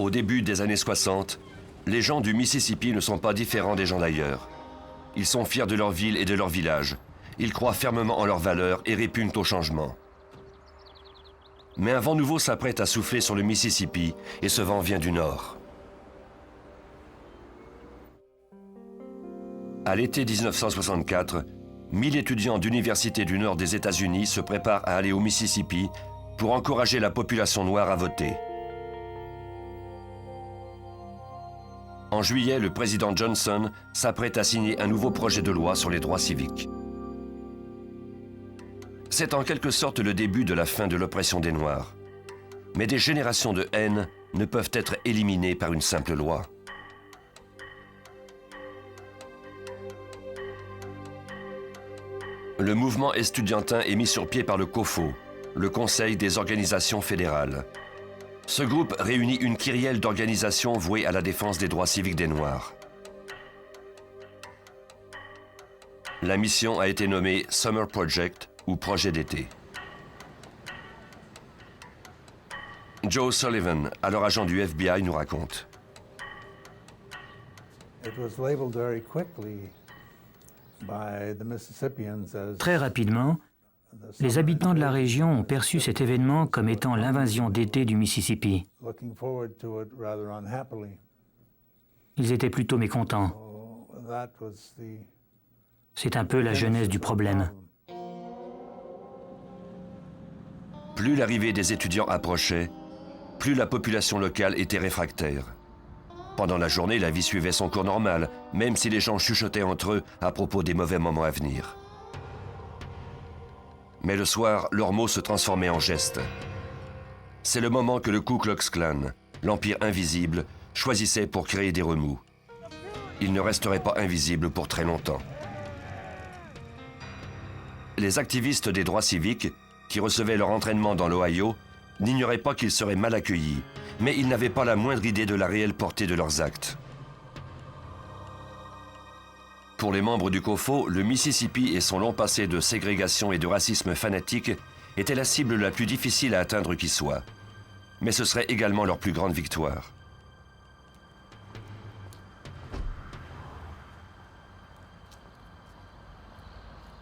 Au début des années 60, les gens du Mississippi ne sont pas différents des gens d'ailleurs. Ils sont fiers de leur ville et de leur village. Ils croient fermement en leurs valeurs et répugnent au changement. Mais un vent nouveau s'apprête à souffler sur le Mississippi et ce vent vient du nord. À l'été 1964, 1000 étudiants d'universités du nord des États-Unis se préparent à aller au Mississippi pour encourager la population noire à voter. En juillet, le président Johnson s'apprête à signer un nouveau projet de loi sur les droits civiques. C'est en quelque sorte le début de la fin de l'oppression des Noirs. Mais des générations de haine ne peuvent être éliminées par une simple loi. Le mouvement estudiantin est mis sur pied par le COFO, le Conseil des organisations fédérales. Ce groupe réunit une kyrielle d'organisations vouées à la défense des droits civiques des Noirs. La mission a été nommée Summer Project ou Projet d'été. Joe Sullivan, alors agent du FBI, nous raconte. Très rapidement, les habitants de la région ont perçu cet événement comme étant l'invasion d'été du Mississippi. Ils étaient plutôt mécontents. C'est un peu la genèse du problème. Plus l'arrivée des étudiants approchait, plus la population locale était réfractaire. Pendant la journée, la vie suivait son cours normal, même si les gens chuchotaient entre eux à propos des mauvais moments à venir. Mais le soir, leurs mots se transformaient en gestes. C'est le moment que le Ku Klux Klan, l'Empire invisible, choisissait pour créer des remous. Il ne resterait pas invisible pour très longtemps. Les activistes des droits civiques, qui recevaient leur entraînement dans l'Ohio, n'ignoraient pas qu'ils seraient mal accueillis, mais ils n'avaient pas la moindre idée de la réelle portée de leurs actes. Pour les membres du COFO, le Mississippi et son long passé de ségrégation et de racisme fanatique étaient la cible la plus difficile à atteindre qui soit. Mais ce serait également leur plus grande victoire.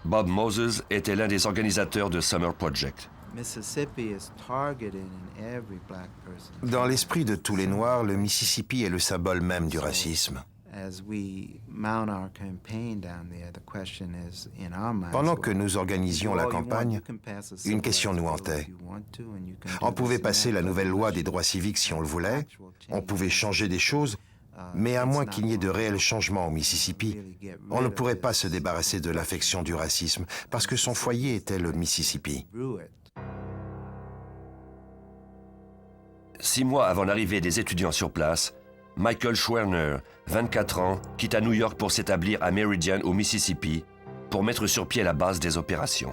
Bob Moses était l'un des organisateurs de Summer Project. Dans l'esprit de tous les Noirs, le Mississippi est le symbole même du racisme. Pendant que nous organisions la campagne, une question nous hantait. On pouvait passer la nouvelle loi des droits civiques si on le voulait, on pouvait changer des choses, mais à moins qu'il n'y ait de réels changements au Mississippi, on ne pourrait pas se débarrasser de l'infection du racisme, parce que son foyer était le Mississippi. 6 mois avant l'arrivée des étudiants sur place, Michael Schwerner, 24 ans, quitte à New York pour s'établir à Meridian, au Mississippi, pour mettre sur pied la base des opérations.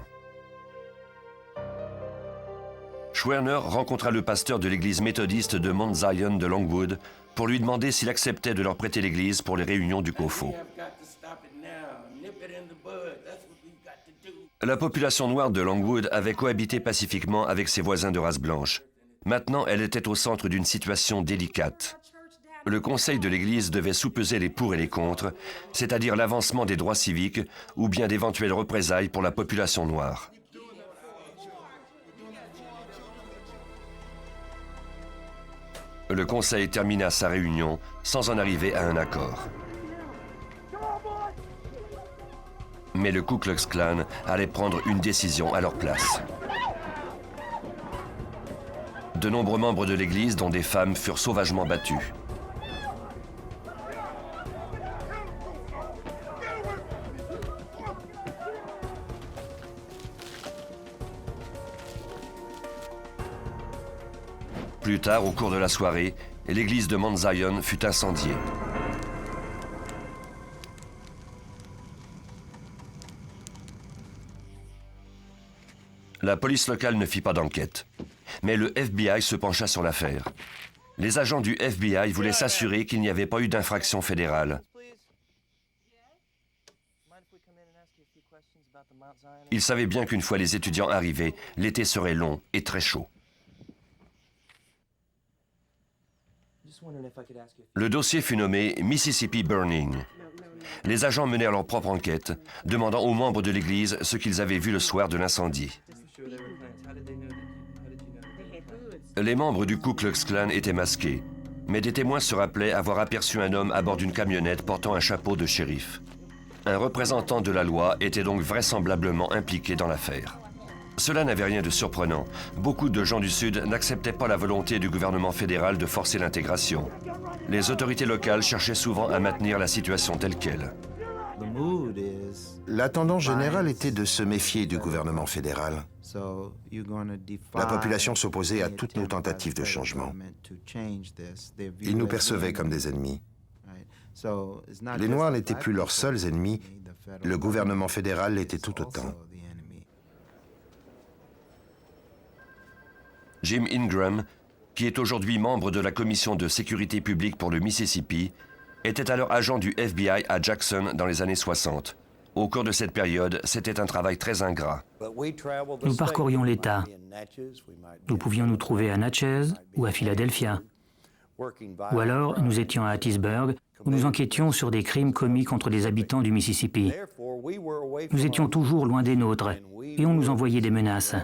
Schwerner rencontra le pasteur de l'église méthodiste de Mount Zion de Longwood pour lui demander s'il acceptait de leur prêter l'église pour les réunions du COFO. La population noire de Longwood avait cohabité pacifiquement avec ses voisins de race blanche. Maintenant, elle était au centre d'une situation délicate. Le conseil de l'Église devait soupeser les pour et les contre, c'est-à-dire l'avancement des droits civiques ou bien d'éventuelles représailles pour la population noire. Le conseil termina sa réunion sans en arriver à un accord. Mais le Ku Klux Klan allait prendre une décision à leur place. De nombreux membres de l'Église, dont des femmes, furent sauvagement battus. Plus tard, au cours de la soirée, l'église de Mount Zion fut incendiée. La police locale ne fit pas d'enquête, mais le FBI se pencha sur l'affaire. Les agents du FBI voulaient s'assurer qu'il n'y avait pas eu d'infraction fédérale. Ils savaient bien qu'une fois les étudiants arrivés, l'été serait long et très chaud. Le dossier fut nommé Mississippi Burning. Les agents menèrent leur propre enquête, demandant aux membres de l'Église ce qu'ils avaient vu le soir de l'incendie. Les membres du Ku Klux Klan étaient masqués, mais des témoins se rappelaient avoir aperçu un homme à bord d'une camionnette portant un chapeau de shérif. Un représentant de la loi était donc vraisemblablement impliqué dans l'affaire. Cela n'avait rien de surprenant. Beaucoup de gens du Sud n'acceptaient pas la volonté du gouvernement fédéral de forcer l'intégration. Les autorités locales cherchaient souvent à maintenir la situation telle qu'elle. La tendance générale était de se méfier du gouvernement fédéral. La population s'opposait à toutes nos tentatives de changement. Ils nous percevaient comme des ennemis. Les Noirs n'étaient plus leurs seuls ennemis, le gouvernement fédéral l'était tout autant. Jim Ingram, qui est aujourd'hui membre de la commission de sécurité publique pour le Mississippi, était alors agent du FBI à Jackson dans les années 60. Au cours de cette période, c'était un travail très ingrat. Nous parcourions l'État. Nous pouvions nous trouver à Natchez ou à Philadelphia. Ou alors, nous étions à Hattiesburg, où nous enquêtions sur des crimes commis contre les habitants du Mississippi. Nous étions toujours loin des nôtres, et on nous envoyait des menaces.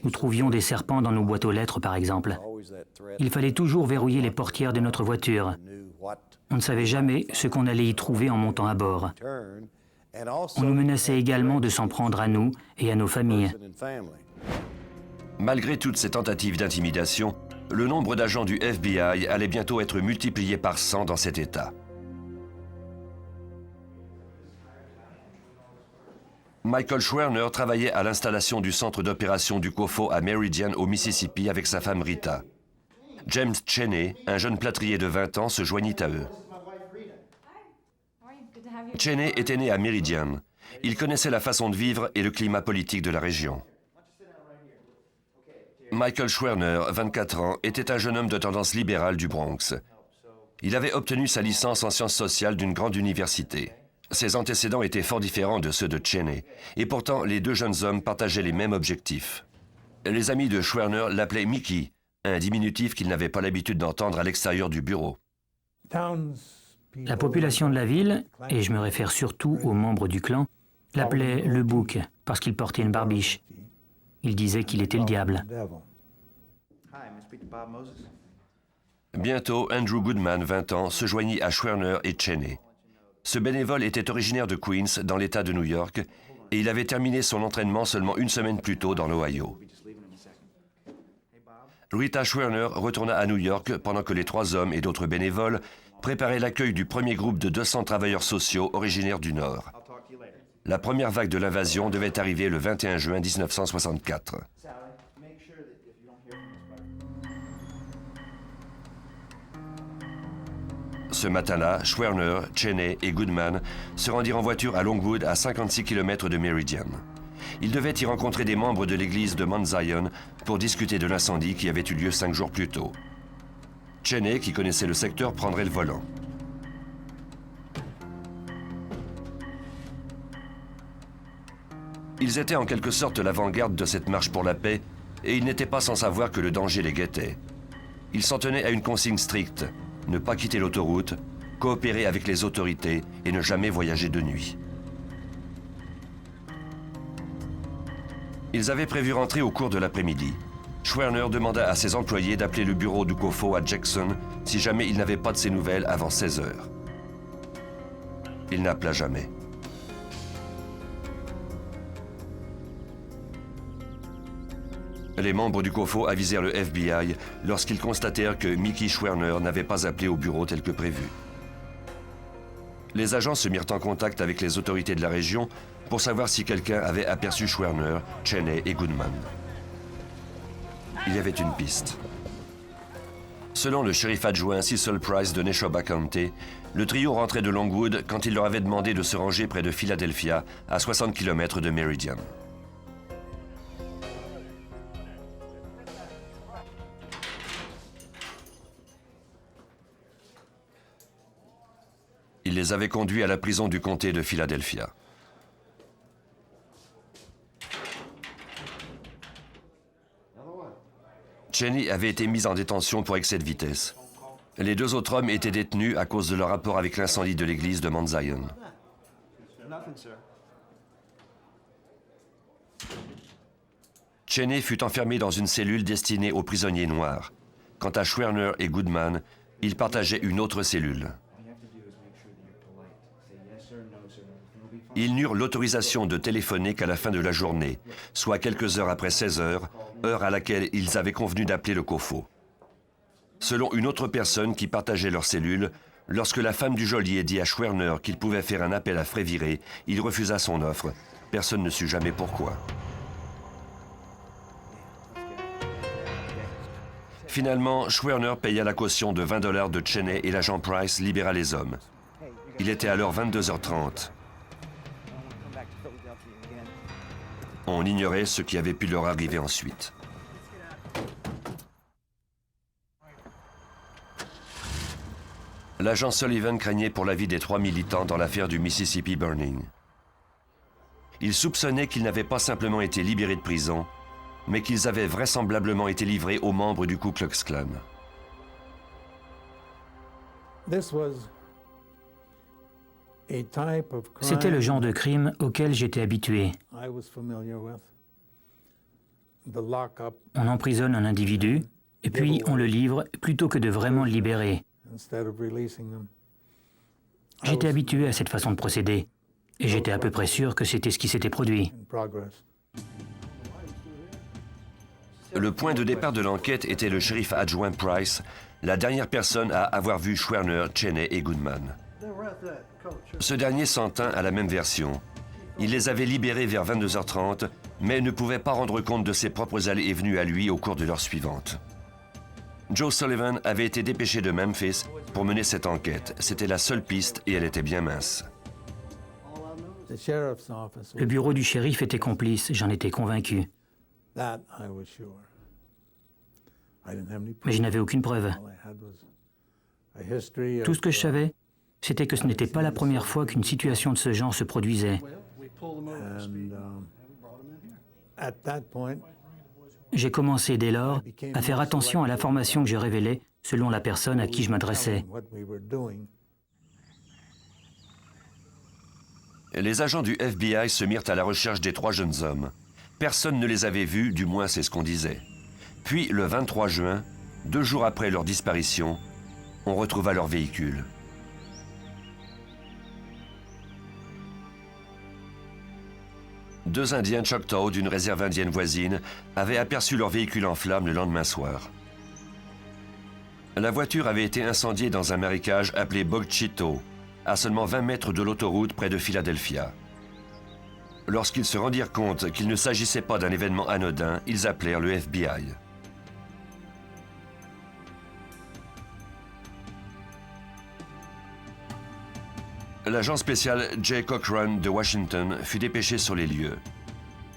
Nous trouvions des serpents dans nos boîtes aux lettres, par exemple. Il fallait toujours verrouiller les portières de notre voiture. On ne savait jamais ce qu'on allait y trouver en montant à bord. On nous menaçait également de s'en prendre à nous et à nos familles. Malgré toutes ces tentatives d'intimidation, le nombre d'agents du FBI allait bientôt être multiplié par 100 dans cet État. Michael Schwerner travaillait à l'installation du centre d'opération du COFO à Meridian, au Mississippi, avec sa femme Rita. James Cheney, un jeune plâtrier de 20 ans, se joignit à eux. Cheney était né à Meridian. Il connaissait la façon de vivre et le climat politique de la région. Michael Schwerner, 24 ans, était un jeune homme de tendance libérale du Bronx. Il avait obtenu sa licence en sciences sociales d'une grande université. Ses antécédents étaient fort différents de ceux de Cheney, et pourtant les deux jeunes hommes partageaient les mêmes objectifs. Les amis de Schwerner l'appelaient Mickey, un diminutif qu'il n'avait pas l'habitude d'entendre à l'extérieur du bureau. La population de la ville, et je me réfère surtout aux membres du clan, l'appelait le bouc parce qu'il portait une barbiche. Il disait qu'il était le diable. Bientôt, Andrew Goodman, 20 ans, se joignit à Schwerner et Cheney. Ce bénévole était originaire de Queens, dans l'État de New York, et il avait terminé son entraînement seulement une semaine plus tôt dans l'Ohio. Rita Schwerner retourna à New York pendant que les trois hommes et d'autres bénévoles préparaient l'accueil du premier groupe de 200 travailleurs sociaux originaires du Nord. La première vague de l'invasion devait arriver le 21 juin 1964. Ce matin-là, Schwerner, Cheney et Goodman se rendirent en voiture à Longwood, à 56 km de Meridian. Ils devaient y rencontrer des membres de l'église de Mount Zion pour discuter de l'incendie qui avait eu lieu 5 jours plus tôt. Cheney, qui connaissait le secteur, prendrait le volant. Ils étaient en quelque sorte l'avant-garde de cette marche pour la paix, et ils n'étaient pas sans savoir que le danger les guettait. Ils s'en tenaient à une consigne stricte: ne pas quitter l'autoroute, coopérer avec les autorités et ne jamais voyager de nuit. Ils avaient prévu rentrer au cours de l'après-midi. Schwerner demanda à ses employés d'appeler le bureau du COFO à Jackson si jamais il n'avait pas de ses nouvelles avant 16 heures. Il n'appela jamais. Les membres du COFO avisèrent le FBI lorsqu'ils constatèrent que Mickey Schwerner n'avait pas appelé au bureau tel que prévu. Les agents se mirent en contact avec les autorités de la région pour savoir si quelqu'un avait aperçu Schwerner, Cheney et Goodman. Il y avait une piste. Selon le shérif adjoint Cecil Price de Neshoba County, le trio rentrait de Longwood quand il leur avait demandé de se ranger près de Philadelphia, à 60 km de Meridian. Il les avait conduits à la prison du comté de Philadelphia. Cheney avait été mis en détention pour excès de vitesse. Les 2 autres hommes étaient détenus à cause de leur rapport avec l'incendie de l'église de Mount Zion. Cheney fut enfermé dans une cellule destinée aux prisonniers noirs. Quant à Schwerner et Goodman, ils partageaient une autre cellule. Ils n'eurent l'autorisation de téléphoner qu'à la fin de la journée, soit quelques heures après 16 heures, heure à laquelle ils avaient convenu d'appeler le COFO. Selon une autre personne qui partageait leur cellule, lorsque la femme du geôlier dit à Schwerner qu'il pouvait faire un appel à frais virés, il refusa son offre. Personne ne sut jamais pourquoi. Finalement, Schwerner paya la caution de $20 de Cheney et l'agent Price libéra les hommes. Il était alors 22h30. On ignorait ce qui avait pu leur arriver ensuite. L'agent Sullivan craignait pour la vie des 3 militants dans l'affaire du Mississippi Burning. Il soupçonnait qu'ils n'avaient pas simplement été libérés de prison, mais qu'ils avaient vraisemblablement été livrés aux membres du Ku Klux Klan. C'était le genre de crime auquel j'étais habitué. On emprisonne un individu, et puis on le livre plutôt que de vraiment le libérer. J'étais habitué à cette façon de procéder, et j'étais à peu près sûr que c'était ce qui s'était produit. Le point de départ de l'enquête était le shérif adjoint Price, la dernière personne à avoir vu Schwerner, Cheney et Goodman. Ce dernier s'en tint à la même version. Il les avait libérés vers 22h30, mais ne pouvait pas rendre compte de ses propres allées et venues à lui au cours de l'heure suivante. Joe Sullivan avait été dépêché de Memphis pour mener cette enquête. C'était la seule piste et elle était bien mince. Le bureau du shérif était complice, j'en étais convaincu. Mais je n'avais aucune preuve. Tout ce que je savais, c'était que ce n'était pas la première fois qu'une situation de ce genre se produisait. J'ai commencé dès lors à faire attention à l'information que je révélais selon la personne à qui je m'adressais. Les agents du FBI se mirent à la recherche des 3 jeunes hommes. Personne ne les avait vus, du moins c'est ce qu'on disait. Puis, le 23 juin, 2 jours après leur disparition, on retrouva leur véhicule. Deux Indiens Choctaw d'une réserve indienne voisine avaient aperçu leur véhicule en flammes le lendemain soir. La voiture avait été incendiée dans un marécage appelé Bog Chitto, à seulement 20 mètres de l'autoroute près de Philadelphia. Lorsqu'ils se rendirent compte qu'il ne s'agissait pas d'un événement anodin, ils appelèrent le FBI. L'agent spécial Jay Cochran de Washington fut dépêché sur les lieux.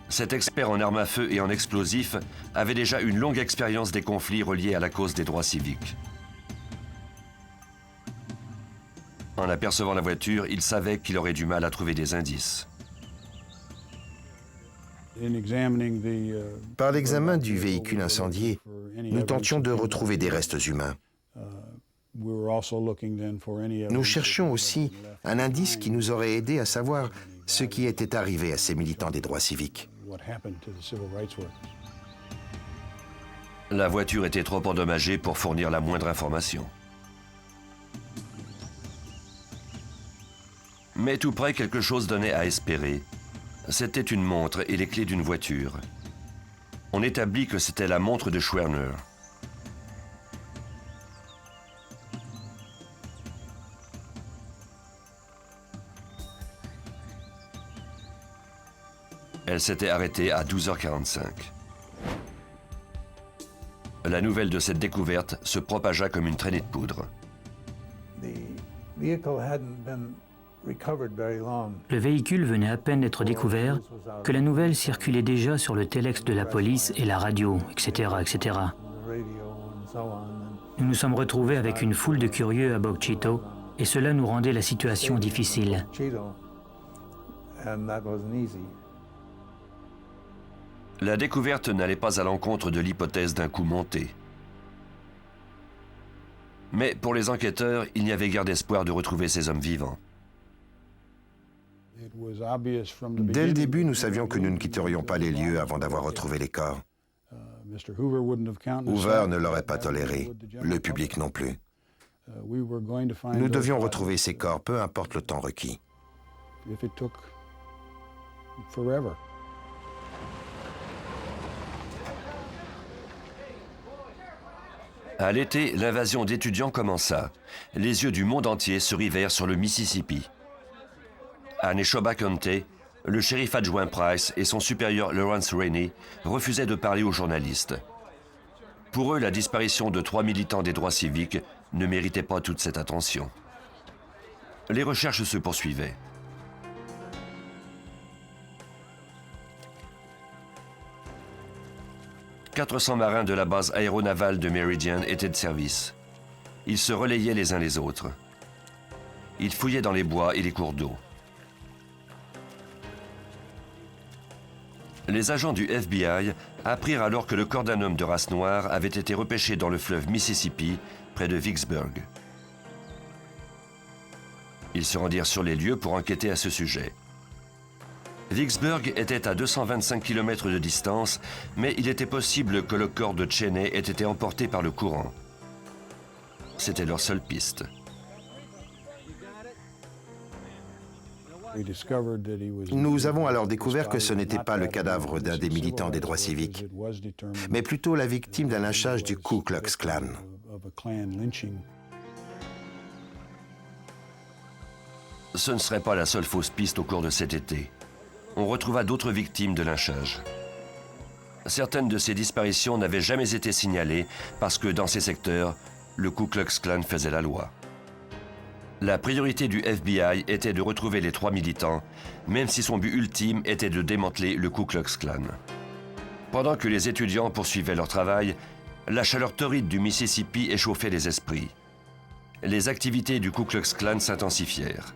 Cet expert en armes à feu et en explosifs avait déjà une longue expérience des conflits reliés à la cause des droits civiques. En apercevant la voiture, il savait qu'il aurait du mal à trouver des indices. Par l'examen du véhicule incendié, nous tentions de retrouver des restes humains. Nous cherchions aussi un indice qui nous aurait aidé à savoir ce qui était arrivé à ces militants des droits civiques. La voiture était trop endommagée pour fournir la moindre information. Mais tout près, quelque chose donnait à espérer. C'était une montre et les clés d'une voiture. On établit que c'était la montre de Schwerner. Elle s'était arrêtée à 12h45. La nouvelle de cette découverte se propagea comme une traînée de poudre. Le véhicule venait à peine d'être découvert que la nouvelle circulait déjà sur le téléx de la police et la radio, etc., etc. Nous nous sommes retrouvés avec une foule de curieux à Bog Chitto et cela nous rendait la situation difficile. La découverte n'allait pas à l'encontre de l'hypothèse d'un coup monté. Mais pour les enquêteurs, il n'y avait guère d'espoir de retrouver ces hommes vivants. Dès le début, nous savions que nous ne quitterions pas les lieux avant d'avoir retrouvé les corps. Hoover ne l'aurait pas toléré, le public non plus. Nous devions retrouver ces corps, peu importe le temps requis. À l'été, l'invasion d'étudiants commença. Les yeux du monde entier se rivèrent sur le Mississippi. À Neshoba County, le shérif adjoint Price et son supérieur Lawrence Rainey refusaient de parler aux journalistes. Pour eux, la disparition de 3 militants des droits civiques ne méritait pas toute cette attention. Les recherches se poursuivaient. « 400 marins de la base aéronavale de Meridian étaient de service. Ils se relayaient les uns les autres. Ils fouillaient dans les bois et les cours d'eau. Les agents du FBI apprirent alors que le corps d'un homme de race noire avait été repêché dans le fleuve Mississippi, près de Vicksburg. Ils se rendirent sur les lieux pour enquêter à ce sujet. Vicksburg était à 225 km de distance, mais il était possible que le corps de Cheney ait été emporté par le courant. C'était leur seule piste. Nous avons alors découvert que ce n'était pas le cadavre d'un des militants des droits civiques, mais plutôt la victime d'un lynchage du Ku Klux Klan. Ce ne serait pas la seule fausse piste au cours de cet été. On retrouva d'autres victimes de lynchage. Certaines de ces disparitions n'avaient jamais été signalées parce que dans ces secteurs, le Ku Klux Klan faisait la loi. La priorité du FBI était de retrouver les 3 militants, même si son but ultime était de démanteler le Ku Klux Klan. Pendant que les étudiants poursuivaient leur travail, la chaleur torride du Mississippi échauffait les esprits. Les activités du Ku Klux Klan s'intensifièrent.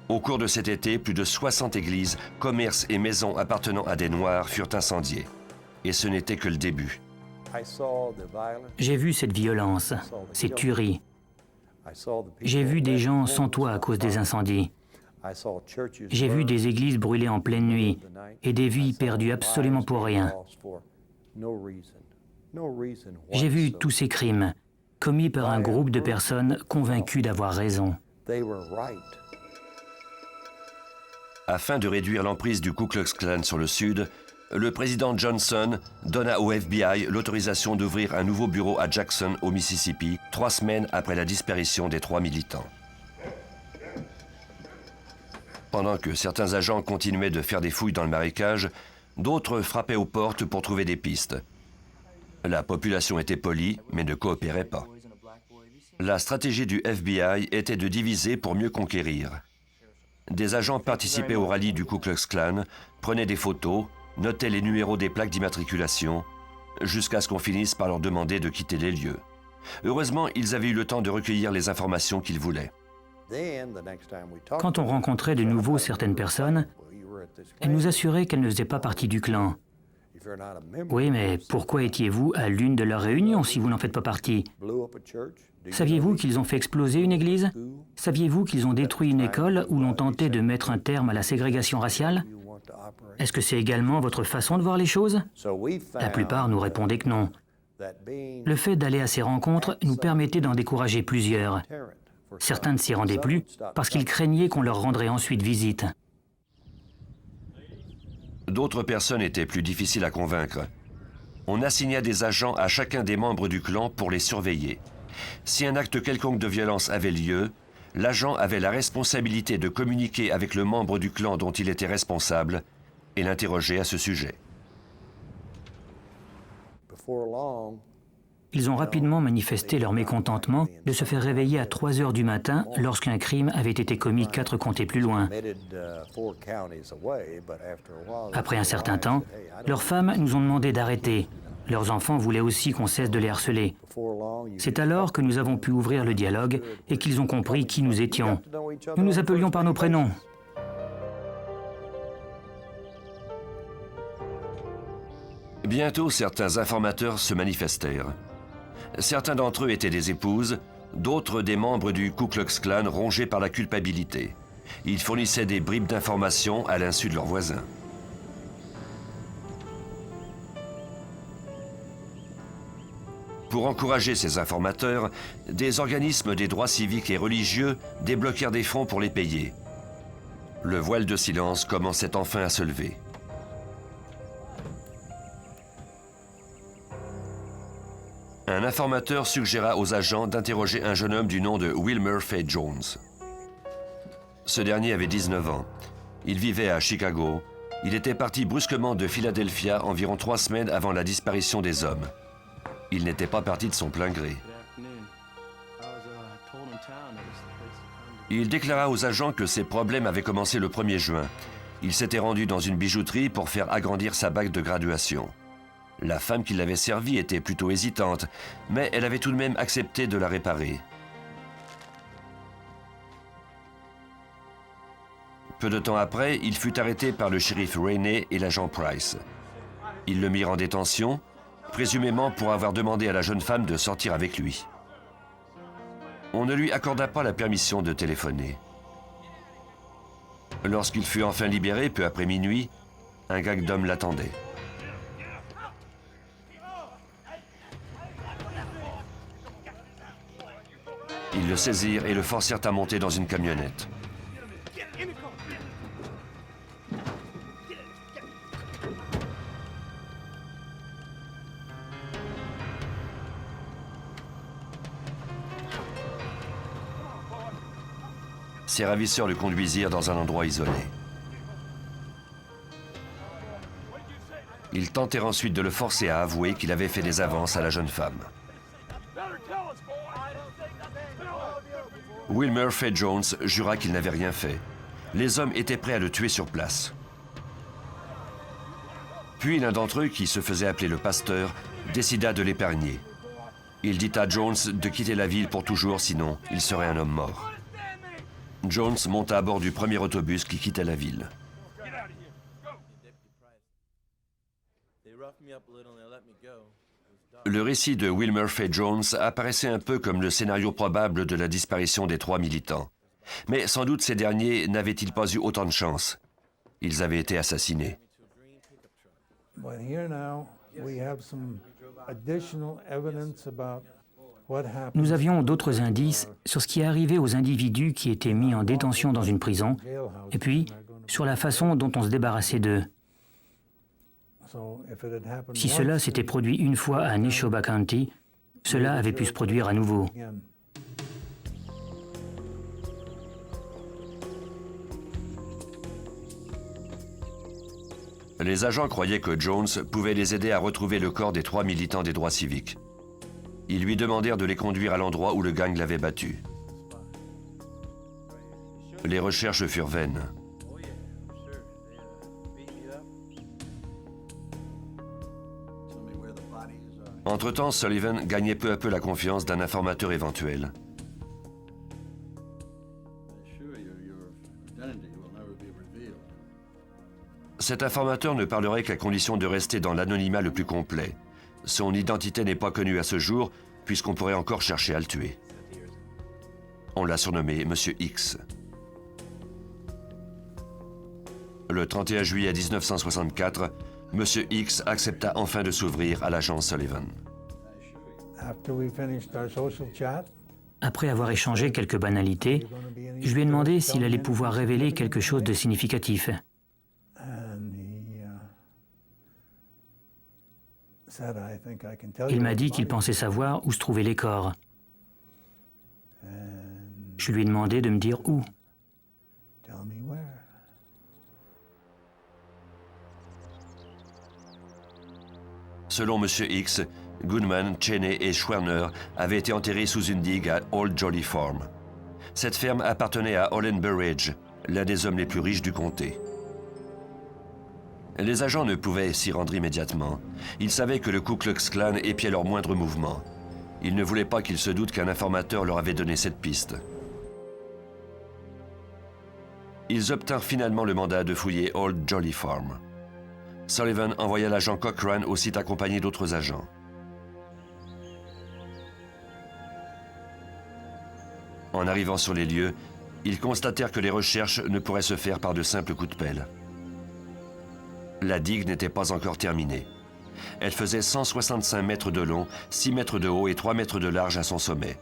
Au cours de cet été, plus de 60 églises, commerces et maisons appartenant à des Noirs furent incendiées. Et ce n'était que le début. J'ai vu cette violence, ces tueries. J'ai vu des gens sans toit à cause des incendies. J'ai vu des églises brûlées en pleine nuit et des vies perdues absolument pour rien. J'ai vu tous ces crimes commis par un groupe de personnes convaincues d'avoir raison. Afin de réduire l'emprise du Ku Klux Klan sur le Sud, le président Johnson donna au FBI l'autorisation d'ouvrir un nouveau bureau à Jackson, au Mississippi, 3 semaines après la disparition des 3 militants. Pendant que certains agents continuaient de faire des fouilles dans le marécage, d'autres frappaient aux portes pour trouver des pistes. La population était polie, mais ne coopérait pas. La stratégie du FBI était de diviser pour mieux conquérir. Des agents participaient au rallye du Ku Klux Klan, prenaient des photos, notaient les numéros des plaques d'immatriculation, jusqu'à ce qu'on finisse par leur demander de quitter les lieux. Heureusement, ils avaient eu le temps de recueillir les informations qu'ils voulaient. Quand on rencontrait de nouveau certaines personnes, elles nous assuraient qu'elles ne faisaient pas partie du clan. Oui, mais pourquoi étiez-vous à l'une de leurs réunions si vous n'en faites pas partie? Saviez-vous qu'ils ont fait exploser une église? Saviez-vous qu'ils ont détruit une école où l'on tentait de mettre un terme à la ségrégation raciale? Est-ce que c'est également votre façon de voir les choses? La plupart nous répondaient que non. Le fait d'aller à ces rencontres nous permettait d'en décourager plusieurs. Certains ne s'y rendaient plus parce qu'ils craignaient qu'on leur rendrait ensuite visite. D'autres personnes étaient plus difficiles à convaincre. On assigna des agents à chacun des membres du clan pour les surveiller. Si un acte quelconque de violence avait lieu, l'agent avait la responsabilité de communiquer avec le membre du clan dont il était responsable et l'interroger à ce sujet. Ils ont rapidement manifesté leur mécontentement de se faire réveiller à 3 heures du matin lorsqu'un crime avait été commis 4 comtés plus loin. Après un certain temps, leurs femmes nous ont demandé d'arrêter. Leurs enfants voulaient aussi qu'on cesse de les harceler. C'est alors que nous avons pu ouvrir le dialogue et qu'ils ont compris qui nous étions. Nous nous appelions par nos prénoms. Bientôt, certains informateurs se manifestèrent. Certains d'entre eux étaient des épouses, D'autres des membres du Ku Klux Klan rongés par la culpabilité. Ils fournissaient des bribes d'informations à l'insu de leurs voisins. Pour encourager ces informateurs, des organismes des droits civiques et religieux débloquèrent des fonds pour les payer. Le voile de silence commençait enfin à se lever. Un informateur suggéra aux agents d'interroger un jeune homme du nom de Wilmer Fay Jones. Ce dernier avait 19 ans. Il vivait à Chicago. Il était parti brusquement de Philadelphia environ 3 semaines avant la disparition des hommes. Il n'était pas parti de son plein gré. Il déclara aux agents que ses problèmes avaient commencé le 1er juin. Il s'était rendu dans une bijouterie pour faire agrandir sa bague de graduation. La femme qui l'avait servi était plutôt hésitante, mais elle avait tout de même accepté de la réparer. Peu de temps après, il fut arrêté par le shérif Rainey et l'agent Price. Ils le mirent en détention, présumément pour avoir demandé à la jeune femme de sortir avec lui. On ne lui accorda pas la permission de téléphoner. Lorsqu'il fut enfin libéré, peu après minuit, un gang d'hommes l'attendait. Ils le saisirent et le forcèrent à monter dans une camionnette. Ses ravisseurs le conduisirent dans un endroit isolé. Ils tentèrent ensuite de le forcer à avouer qu'il avait fait des avances à la jeune femme. Wilmer Fay Jones jura qu'il n'avait rien fait. Les hommes étaient prêts à le tuer sur place. Puis l'un d'entre eux, qui se faisait appeler le pasteur, décida de l'épargner. Il dit à Jones de quitter la ville pour toujours, sinon il serait un homme mort. Jones monta à bord du premier autobus qui quittait la ville. Le récit de Wilmer Fay Jones apparaissait un peu comme le scénario probable de la disparition des 3 militants. Mais sans doute ces derniers n'avaient-ils pas eu autant de chance. Ils avaient été assassinés. Nous avions d'autres indices sur ce qui est arrivé aux individus qui étaient mis en détention dans une prison, et puis sur la façon dont on se débarrassait d'eux. Si cela s'était produit une fois à Neshoba County, cela avait pu se produire à nouveau. Les agents croyaient que Jones pouvait les aider à retrouver le corps des 3 militants des droits civiques. Ils lui demandèrent de les conduire à l'endroit où le gang l'avait battu. Les recherches furent vaines. Entre-temps, Sullivan gagnait peu à peu la confiance d'un informateur éventuel. Cet informateur ne parlerait qu'à condition de rester dans l'anonymat le plus complet. Son identité n'est pas connue à ce jour, puisqu'on pourrait encore chercher à le tuer. On l'a surnommé Monsieur X. Le 31 juillet 1964, Monsieur X accepta enfin de s'ouvrir à l'agent Sullivan. Après avoir échangé quelques banalités, je lui ai demandé s'il allait pouvoir révéler quelque chose de significatif. Il m'a dit qu'il pensait savoir où se trouvaient les corps. Je lui ai demandé de me dire où. Selon M. X, Goodman, Cheney et Schwerner avaient été enterrés sous une digue à Old Jolly Farm. Cette ferme appartenait à Olin Burridge, l'un des hommes les plus riches du comté. Les agents ne pouvaient s'y rendre immédiatement. Ils savaient que le Ku Klux Klan épiait leurs moindres mouvements. Ils ne voulaient pas qu'ils se doutent qu'un informateur leur avait donné cette piste. Ils obtinrent finalement le mandat de fouiller Old Jolly Farm. Sullivan envoya l'agent Cochran au site accompagné d'autres agents. En arrivant sur les lieux, ils constatèrent que les recherches ne pourraient se faire par de simples coups de pelle. La digue n'était pas encore terminée. Elle faisait 165 mètres de long, 6 mètres de haut et 3 mètres de large à son sommet.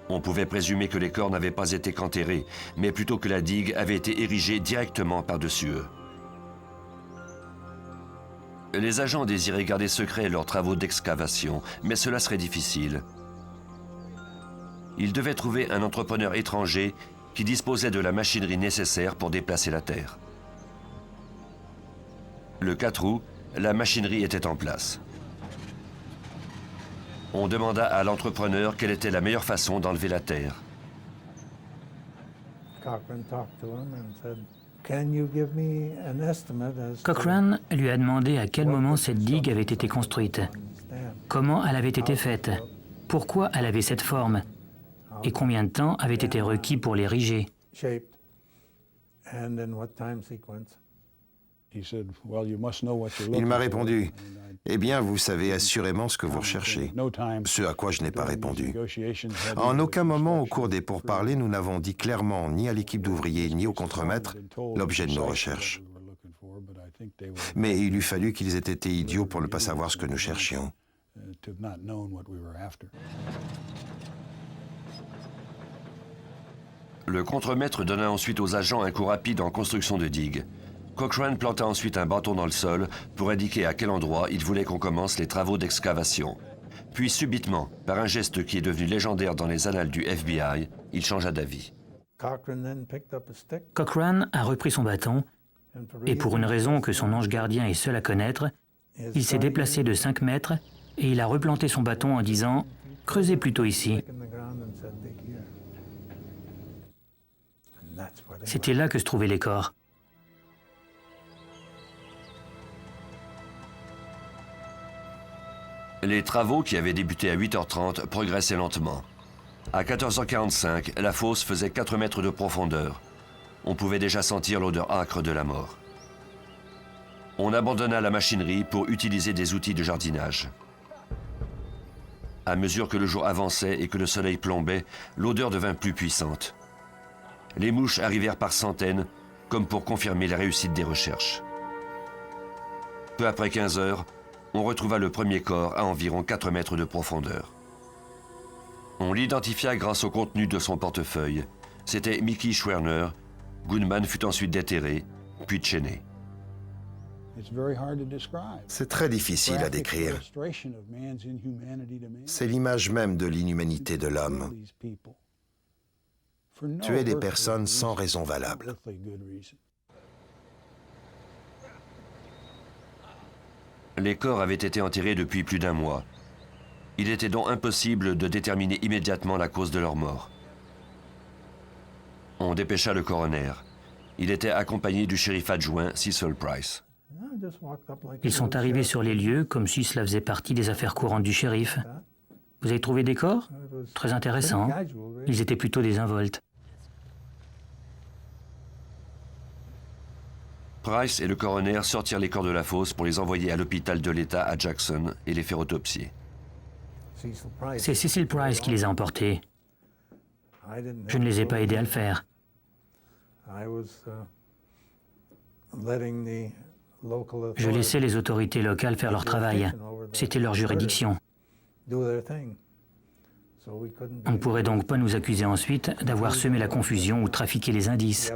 On pouvait présumer que les corps n'avaient pas été qu'enterrés, mais plutôt que la digue avait été érigée directement par-dessus eux. Les agents désiraient garder secret leurs travaux d'excavation, mais cela serait difficile. Ils devaient trouver un entrepreneur étranger qui disposait de la machinerie nécessaire pour déplacer la terre. Le 4 août, la machinerie était en place. On demanda à l'entrepreneur quelle était la meilleure façon d'enlever la terre. Cochrane lui a demandé à quel moment cette digue avait été construite, comment elle avait été faite, pourquoi elle avait cette forme, et combien de temps avait été requis pour l'ériger. Il m'a répondu, « Eh bien, vous savez assurément ce que vous recherchez. » Ce à quoi je n'ai pas répondu. En aucun moment au cours des pourparlers, nous n'avons dit clairement ni à l'équipe d'ouvriers ni au contremaître l'objet de nos recherches. Mais il eût fallu qu'ils aient été idiots pour ne pas savoir ce que nous cherchions. Le contremaître donna ensuite aux agents un coup rapide en construction de digues. Cochrane planta ensuite un bâton dans le sol pour indiquer à quel endroit il voulait qu'on commence les travaux d'excavation. Puis subitement, par un geste qui est devenu légendaire dans les annales du FBI, il changea d'avis. Cochrane a repris son bâton et pour une raison que son ange gardien est seul à connaître, il s'est déplacé de 5 mètres et il a replanté son bâton en disant « Creusez plutôt ici ». C'était là que se trouvaient les corps. Les travaux, qui avaient débuté à 8h30, progressaient lentement. À 14h45, la fosse faisait 4 mètres de profondeur. On pouvait déjà sentir l'odeur âcre de la mort. On abandonna la machinerie pour utiliser des outils de jardinage. À mesure que le jour avançait et que le soleil plombait, l'odeur devint plus puissante. Les mouches arrivèrent par centaines, comme pour confirmer la réussite des recherches. Peu après 15 heures, on retrouva le premier corps à environ 4 mètres de profondeur. On l'identifia grâce au contenu de son portefeuille. C'était Mickey Schwerner. Goodman fut ensuite déterré, puis chaîné. C'est très difficile à décrire. C'est l'image même de l'inhumanité de l'homme. Tuer des personnes sans raison valable. Les corps avaient été enterrés depuis plus d'1 mois. Il était donc impossible de déterminer immédiatement la cause de leur mort. On dépêcha le coroner. Il était accompagné du shérif adjoint Cecil Price. Ils sont arrivés sur les lieux comme si cela faisait partie des affaires courantes du shérif. Vous avez trouvé des corps? Très intéressant. Ils étaient plutôt désinvoltes. Price et le coroner sortirent les corps de la fosse pour les envoyer à l'hôpital de l'État à Jackson et les faire autopsier. C'est Cecil Price qui les a emportés. Je ne les ai pas aidés à le faire. Je laissais les autorités locales faire leur travail. C'était leur juridiction. On ne pourrait donc pas nous accuser ensuite d'avoir semé la confusion ou trafiqué les indices.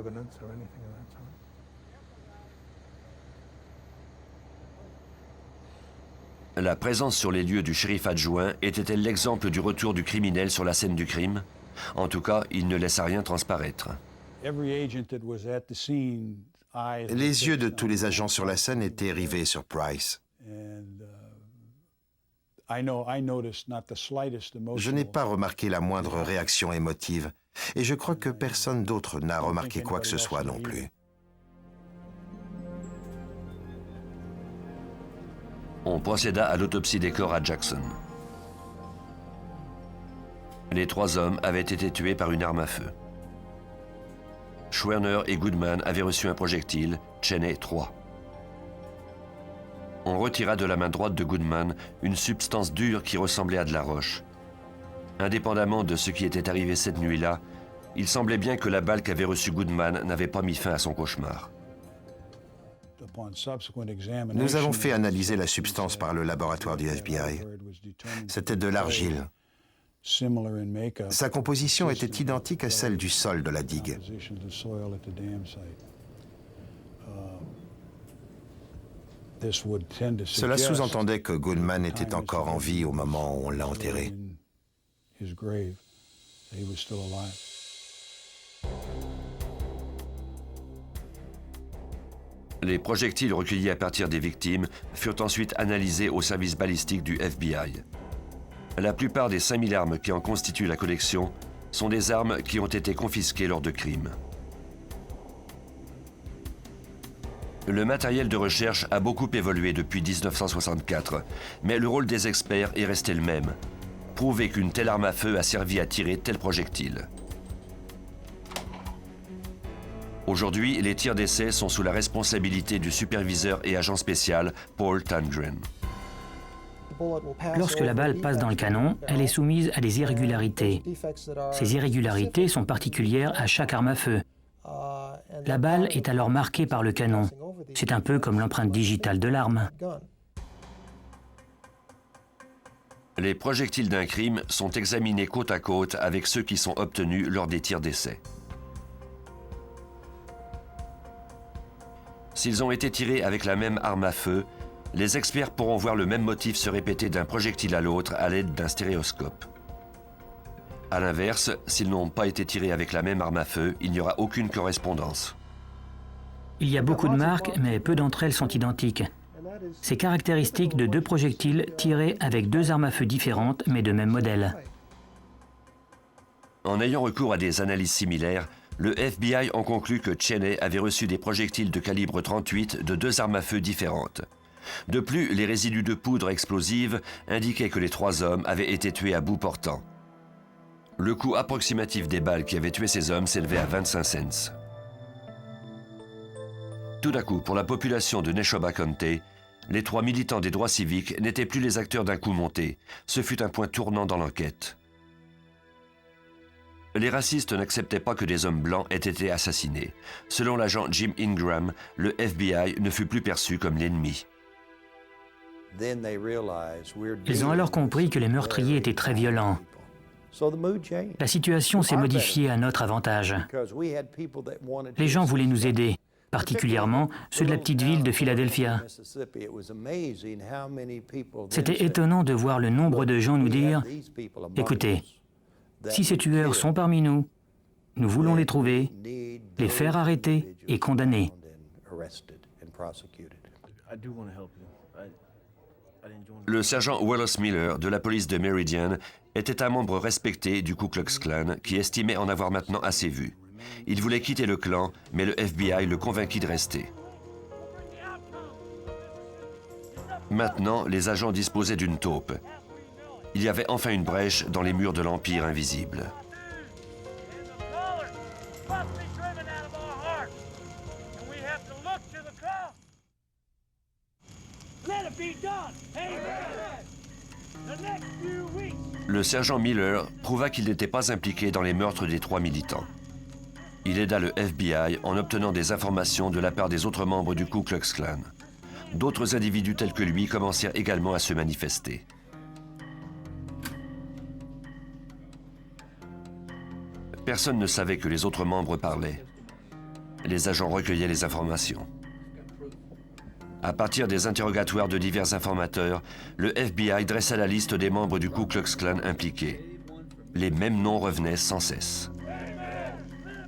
La présence sur les lieux du shérif adjoint était-elle l'exemple du retour du criminel sur la scène du crime? En tout cas, il ne laissa rien transparaître. Les yeux de tous les agents sur la scène étaient rivés sur Price. Je n'ai pas remarqué la moindre réaction émotive, et je crois que personne d'autre n'a remarqué quoi que ce soit non plus. On procéda à l'autopsie des corps à Jackson. Les 3 hommes avaient été tués par une arme à feu. Schwerner et Goodman avaient reçu un projectile, Cheney 3. On retira de la main droite de Goodman une substance dure qui ressemblait à de la roche. Indépendamment de ce qui était arrivé cette nuit-là, il semblait bien que la balle qu'avait reçue Goodman n'avait pas mis fin à son cauchemar. Nous avons fait analyser la substance par le laboratoire du FBI. C'était de l'argile. Sa composition était identique à celle du sol de la digue. Cela sous-entendait que Goodman était encore en vie au moment où on l'a enterré. Les projectiles recueillis à partir des victimes furent ensuite analysés au service balistique du FBI. La plupart des 5000 armes qui en constituent la collection sont des armes qui ont été confisquées lors de crimes. Le matériel de recherche a beaucoup évolué depuis 1964, mais le rôle des experts est resté le même. Prouver qu'une telle arme à feu a servi à tirer tel projectile. Aujourd'hui, les tirs d'essai sont sous la responsabilité du superviseur et agent spécial Paul Tandren. Lorsque la balle passe dans le canon, elle est soumise à des irrégularités. Ces irrégularités sont particulières à chaque arme à feu. La balle est alors marquée par le canon. C'est un peu comme l'empreinte digitale de l'arme. Les projectiles d'un crime sont examinés côte à côte avec ceux qui sont obtenus lors des tirs d'essai. S'ils ont été tirés avec la même arme à feu, les experts pourront voir le même motif se répéter d'un projectile à l'autre à l'aide d'un stéréoscope. A l'inverse, s'ils n'ont pas été tirés avec la même arme à feu, il n'y aura aucune correspondance. Il y a beaucoup de marques, mais peu d'entre elles sont identiques. C'est caractéristique de deux projectiles tirés avec deux armes à feu différentes, mais de même modèle. En ayant recours à des analyses similaires, le FBI en conclut que Cheney avait reçu des projectiles de calibre 38 de deux armes à feu différentes. De plus, les résidus de poudre explosive indiquaient que les trois hommes avaient été tués à bout portant. Le coût approximatif des balles qui avaient tué ces hommes s'élevait à 25 cents. Tout à coup, pour la population de Neshoba County, les trois militants des droits civiques n'étaient plus les acteurs d'un coup monté. Ce fut un point tournant dans l'enquête. Les racistes n'acceptaient pas que des hommes blancs aient été assassinés. Selon l'agent Jim Ingram, le FBI ne fut plus perçu comme l'ennemi. Ils ont alors compris que les meurtriers étaient très violents. La situation s'est modifiée à notre avantage. Les gens voulaient nous aider, particulièrement ceux de la petite ville de Philadelphia. C'était étonnant de voir le nombre de gens nous dire « Écoutez, si ces tueurs sont parmi nous, nous voulons les trouver, les faire arrêter et condamner. » Le sergent Wallace Miller de la police de Meridian était un membre respecté du Ku Klux Klan qui estimait en avoir maintenant assez vu. Il voulait quitter le clan, mais le FBI le convainquit de rester. Maintenant, les agents disposaient d'une taupe. Il y avait enfin une brèche dans les murs de l'Empire invisible. Le sergent Miller prouva qu'il n'était pas impliqué dans les meurtres des trois militants. Il aida le FBI en obtenant des informations de la part des autres membres du Ku Klux Klan. D'autres individus tels que lui commencèrent également à se manifester. Personne ne savait que les autres membres parlaient. Les agents recueillaient les informations. À partir des interrogatoires de divers informateurs, le FBI dressa la liste des membres du Ku Klux Klan impliqués. Les mêmes noms revenaient sans cesse.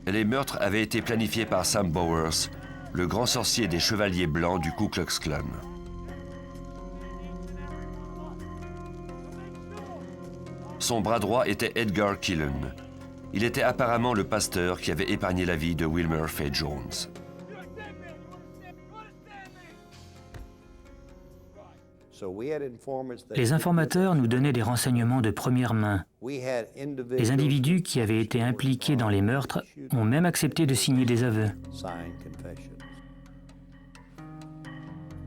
Les meurtres avaient été planifiés par Sam Bowers, le grand sorcier des chevaliers blancs du Ku Klux Klan. Son bras droit était Edgar Killen. Il était apparemment le pasteur qui avait épargné la vie de Wilmer Faye Jones. Les informateurs nous donnaient des renseignements de première main. Les individus qui avaient été impliqués dans les meurtres ont même accepté de signer des aveux.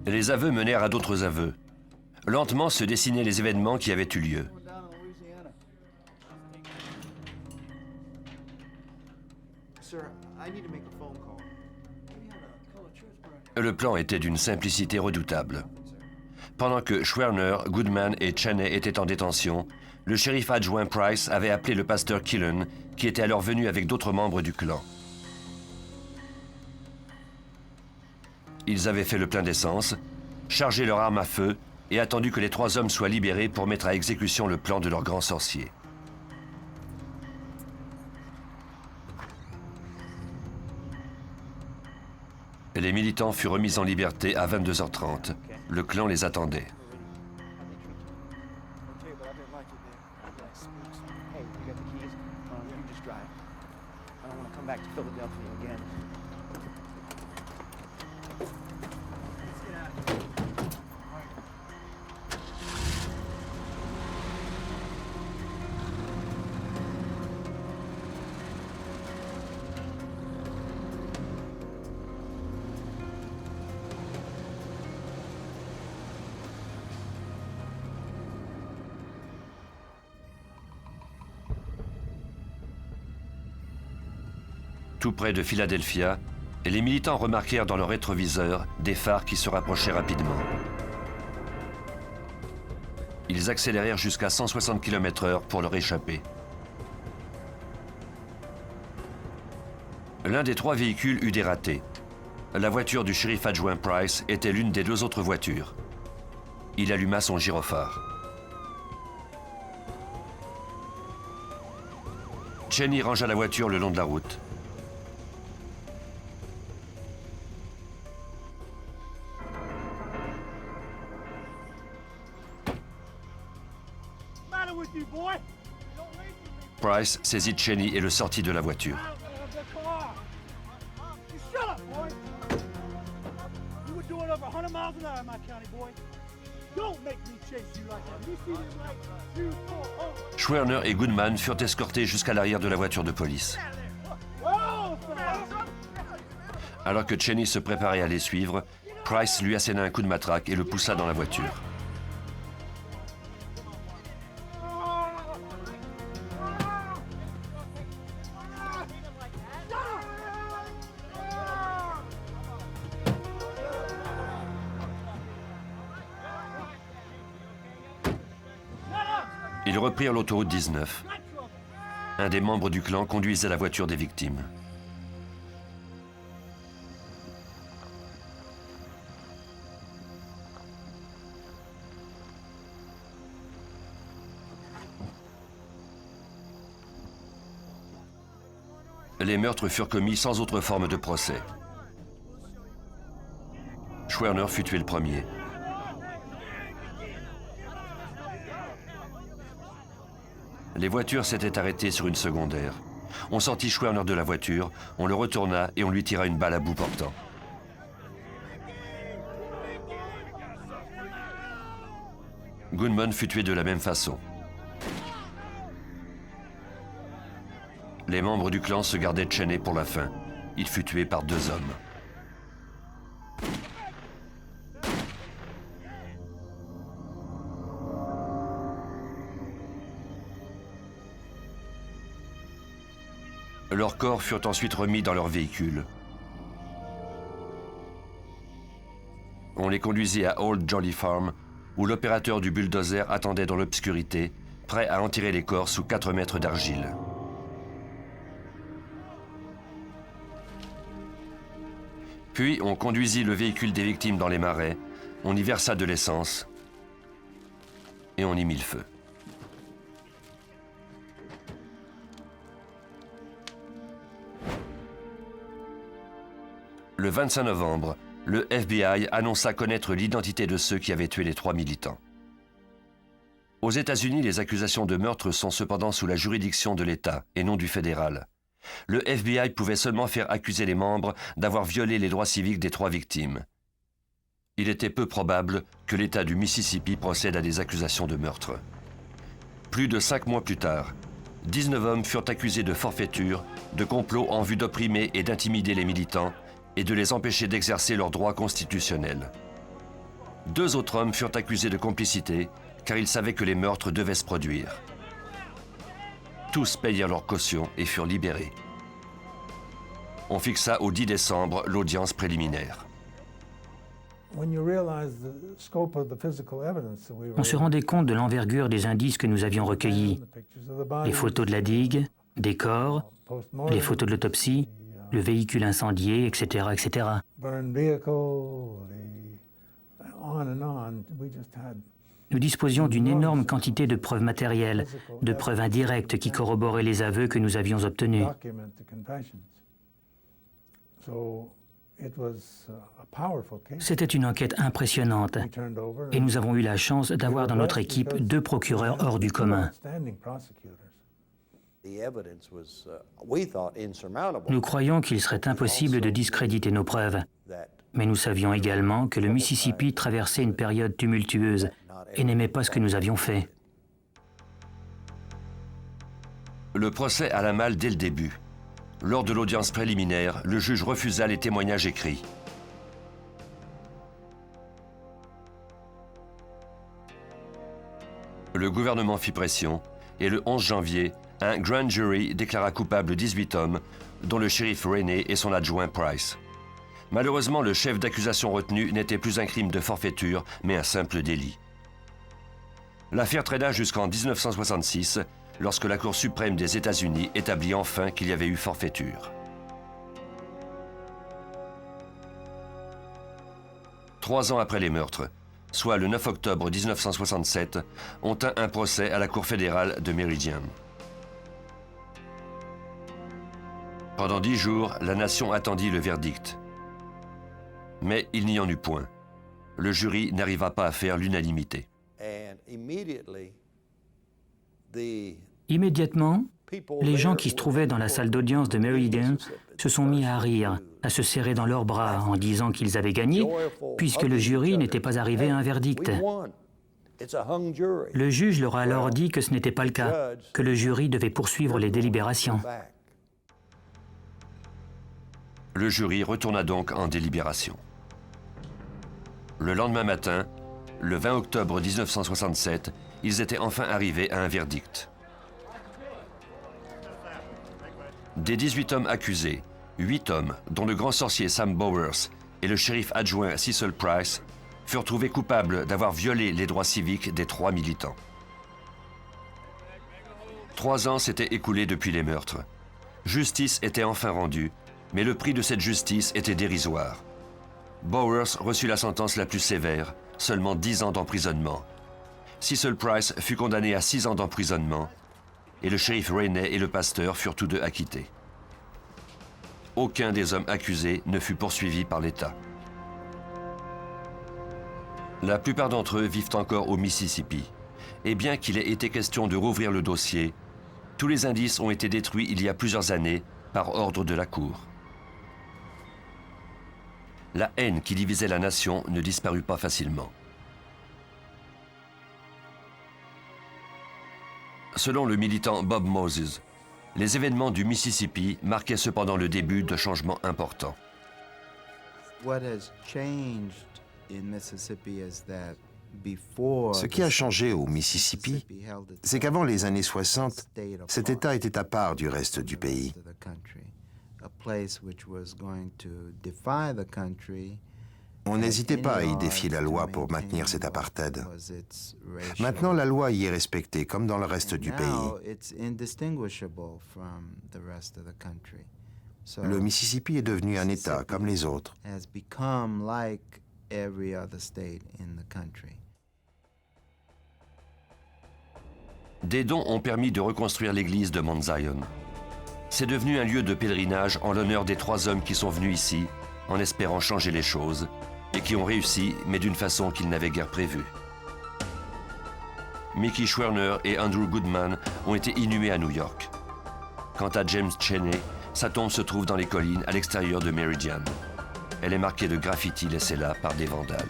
Les aveux menèrent à d'autres aveux. Lentement se dessinaient les événements qui avaient eu lieu. Le plan était d'une simplicité redoutable. Pendant que Schwerner, Goodman et Cheney étaient en détention, le shérif adjoint Price avait appelé le pasteur Killen, qui était alors venu avec d'autres membres du clan. Ils avaient fait le plein d'essence, chargé leur arme à feu et attendu que les 3 hommes soient libérés pour mettre à exécution le plan de leur grand sorcier. Les militants furent remis en liberté à 22h30. Le clan les attendait. Tout près de Philadelphia, les militants remarquèrent dans leur rétroviseur des phares qui se rapprochaient rapidement. Ils accélérèrent jusqu'à 160 km/h pour leur échapper. L'un des 3 véhicules eut des ratés. La voiture du shérif adjoint Price était l'une des 2 autres voitures. Il alluma son gyrophare. Cheney rangea la voiture le long de la route. Price saisit Cheney et le sortit de la voiture. Schwerner et Goodman furent escortés jusqu'à l'arrière de la voiture de police. Alors que Cheney se préparait à les suivre, Price lui asséna un coup de matraque et le poussa dans la voiture. Ils reprirent l'autoroute 19. Un des membres du clan conduisait la voiture des victimes. Les meurtres furent commis sans autre forme de procès. Schwerner fut tué le premier. Les voitures s'étaient arrêtées sur une secondaire. On sortit Schwerner de la voiture, on le retourna et on lui tira une balle à bout portant. Goodman fut tué de la même façon. Les membres du clan se gardaient Cheney pour la fin. Il fut tué par 2 hommes. Leurs corps furent ensuite remis dans leur véhicule. On les conduisit à Old Jolly Farm, où l'opérateur du bulldozer attendait dans l'obscurité, prêt à enterrer les corps sous 4 mètres d'argile. Puis on conduisit le véhicule des victimes dans les marais, on y versa de l'essence et on y mit le feu. Le 25 novembre, le FBI annonça connaître l'identité de ceux qui avaient tué les 3 militants. Aux États-Unis, les accusations de meurtre sont cependant sous la juridiction de l'État et non du fédéral. Le FBI pouvait seulement faire accuser les membres d'avoir violé les droits civiques des 3 victimes. Il était peu probable que l'État du Mississippi procède à des accusations de meurtre. Plus de 5 mois plus tard, 19 hommes furent accusés de forfaiture, de complot en vue d'opprimer et d'intimider les militants et de les empêcher d'exercer leurs droits constitutionnels. 2 autres hommes furent accusés de complicité car ils savaient que les meurtres devaient se produire. Tous payèrent leur caution et furent libérés. On fixa au 10 décembre l'audience préliminaire. On se rendait compte de l'envergure des indices que nous avions recueillis. Les photos de la digue, des corps, les photos de l'autopsie, le véhicule incendié, etc., etc. Nous disposions d'une énorme quantité de preuves matérielles, de preuves indirectes qui corroboraient les aveux que nous avions obtenus. C'était une enquête impressionnante et nous avons eu la chance d'avoir dans notre équipe 2 procureurs hors du commun. Nous croyions qu'il serait impossible de discréditer nos preuves, mais nous savions également que le Mississippi traversait une période tumultueuse et n'aimait pas ce que nous avions fait. Le procès alla mal dès le début. Lors de l'audience préliminaire, le juge refusa les témoignages écrits. Le gouvernement fit pression et le 11 janvier, un grand jury déclara coupable 18 hommes, dont le shérif Rainey et son adjoint Price. Malheureusement, le chef d'accusation retenu n'était plus un crime de forfaiture, mais un simple délit. L'affaire traîna jusqu'en 1966, lorsque la Cour suprême des États-Unis établit enfin qu'il y avait eu forfaiture. 3 ans après les meurtres, soit le 9 octobre 1967, on tint un procès à la Cour fédérale de Meridian. Pendant 10 jours, la nation attendit le verdict. Mais il n'y en eut point. Le jury n'arriva pas à faire l'unanimité. Immédiatement, les gens qui se trouvaient dans la salle d'audience de Meridian se sont mis à rire, à se serrer dans leurs bras en disant qu'ils avaient gagné, puisque le jury n'était pas arrivé à un verdict. Le juge leur a alors dit que ce n'était pas le cas, que le jury devait poursuivre les délibérations. Le jury retourna donc en délibération. Le lendemain matin, le 20 octobre 1967, ils étaient enfin arrivés à un verdict. Des 18 hommes accusés, 8 hommes, dont le grand sorcier Sam Bowers et le shérif adjoint Cecil Price, furent trouvés coupables d'avoir violé les droits civiques des 3 militants. 3 ans s'étaient écoulés depuis les meurtres. Justice était enfin rendue, mais le prix de cette justice était dérisoire. Bowers reçut la sentence la plus sévère, seulement 10 ans d'emprisonnement. Cecil Price fut condamné à 6 ans d'emprisonnement et le shérif Rainey et le pasteur furent tous deux acquittés. Aucun des hommes accusés ne fut poursuivi par l'État. La plupart d'entre eux vivent encore au Mississippi. Et bien qu'il ait été question de rouvrir le dossier, tous les indices ont été détruits il y a plusieurs années par ordre de la Cour. La haine qui divisait la nation ne disparut pas facilement. Selon le militant Bob Moses, les événements du Mississippi marquaient cependant le début de changements importants. Ce qui a changé au Mississippi, c'est qu'avant les années 60, cet État était à part du reste du pays. On n'hésitait pas à y défier la loi pour maintenir cet apartheid. Maintenant, la loi y est respectée, comme dans le reste du pays. Le Mississippi est devenu un État comme les autres. Des dons ont permis de reconstruire l'église de Mount Zion. C'est devenu un lieu de pèlerinage en l'honneur des 3 hommes qui sont venus ici, en espérant changer les choses, et qui ont réussi, mais d'une façon qu'ils n'avaient guère prévue. Mickey Schwerner et Andrew Goodman ont été inhumés à New York. Quant à James Cheney, sa tombe se trouve dans les collines à l'extérieur de Meridian. Elle est marquée de graffitis laissés là par des vandales.